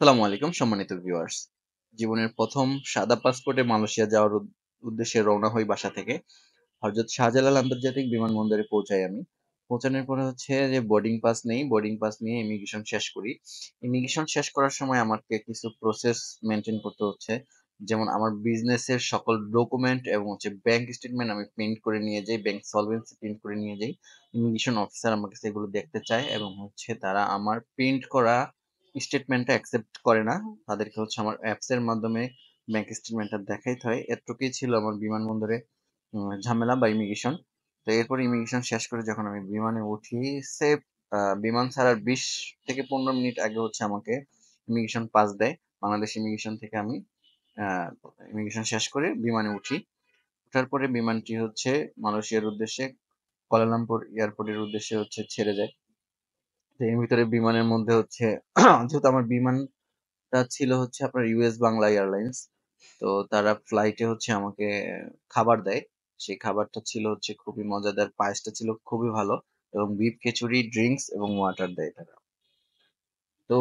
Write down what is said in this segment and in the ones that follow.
আসসালামু আলাইকুম সম্মানিত ভিউয়ার্স। জীবনের ১ম সাদা পাসপোর্টে মালয়েশিয়া যাওয়ার উদ্দেশ্যে রওনা হই বাসা থেকে। হযরত শাহজালাল আন্তর্জাতিক বিমানবন্দরে পৌঁছাই আমি। পৌঁছানোর পরে হচ্ছে যে বোর্ডিং পাস নেই। বোর্ডিং পাস নিয়ে ইমিগ্রেশন শেষ করি। ইমিগ্রেশন শেষ করার সময় আমাকে কিছু প্রসেস মেইনটেইন করতে হচ্ছে। যেমন আমার বিজনেসের সকল ডকুমেন্ট এবং হচ্ছে ব্যাংক স্টেটমেন্ট আমি প্রিন্ট করে নিয়ে যাই। ব্যাংক সলভেন্সি প্রিন্ট করে নিয়ে যাই। ইমিগ্রেশন অফিসার আমার কাছে এগুলো দেখতে চায় এবং হচ্ছে তারা আমার প্রিন্ট করা স্টেটমেন্টটা অ্যাকসেপ্ট করে না। তাদেরকে হচ্ছে আমার অ্যাপস এর মাধ্যমে ব্যাংক স্টেটমেন্টটা দেখাইতে হয়। এতটুকুই ছিল আমার বিমানবন্দরে ঝামেলা বা ইমিগ্রেশন। তো এরপর ইমিগ্রেশন শেষ করে যখন আমি বিমানে উঠি, সেফ বিমান ছাড়ার ২০ থেকে ১৫ মিনিট আগে হচ্ছে আমাকে ইমিগ্রেশন পাস দেয়। বাংলাদেশ ইমিগ্রেশন থেকে আমি আ ইমিগ্রেশন শেষ করে বিমানে উঠি। ওঠার পরে বিমানটি হচ্ছে মালয়েশিয়ার উদ্দেশ্যে কুয়ালালামপুর এয়ারপোর্টের উদ্দেশ্যে হচ্ছে ছেড়ে যায়। তো এর ভিতরে বিমানের মধ্যে হচ্ছে যেহেতু আমার বিমানটা ছিল হচ্ছে আপনার ইউএস বাংলা এয়ারলাইন্স। তো তারা ফ্লাইটে হচ্ছে আমাকে খাবার দেয়। সেই খাবারটা ছিল হচ্ছে খুবই মজাদার। পায়েসটা ছিল খুবই ভালো এবং বিফ খিচুড়ি, ড্রিংকস এবং ওয়াটার দেয় তারা। তো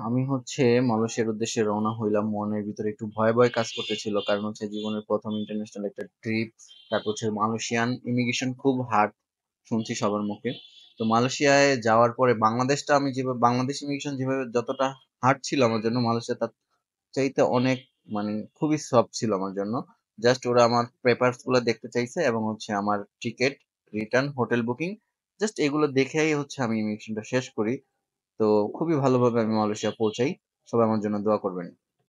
আমি হচ্ছে মালয়েশিয়ার উদ্দেশ্যে রওনা হইলাম। মনের ভিতরে একটু ভয়, ভয় কাজ করতেছিল। কারণ হচ্ছে জীবনের ১ম ইন্টারন্যাশনাল একটা ট্রিপ। তারপর হচ্ছে মালয়েশিয়ান ইমিগ্রেশন খুব হার্ড শুনছি সবার মুখে। তো মালয়েশিয়ায় যাওয়ার পরে বাংলাদেশটা আমি যেভাবে বাংলাদেশ ইমিগ্রেশন যেভাবে যতটা হার্ড ছিল আমার জন্য, মালয়েশিয়া তার চাইতে অনেক মানে খুবই সফট ছিল আমার জন্য। জাস্ট ওরা আমার পেপারস গুলো দেখতে চাইছে এবং হচ্ছে আমার ticket, return, hotel booking just এগুলো দেখেই হচ্ছে আমি ইমিগ্রেশনটা শেষ করি। তো খুবই ভালোভাবে আমি মালয়েশিয়া পৌঁছাই। সবাই আমার জন্য দোয়া করবেন।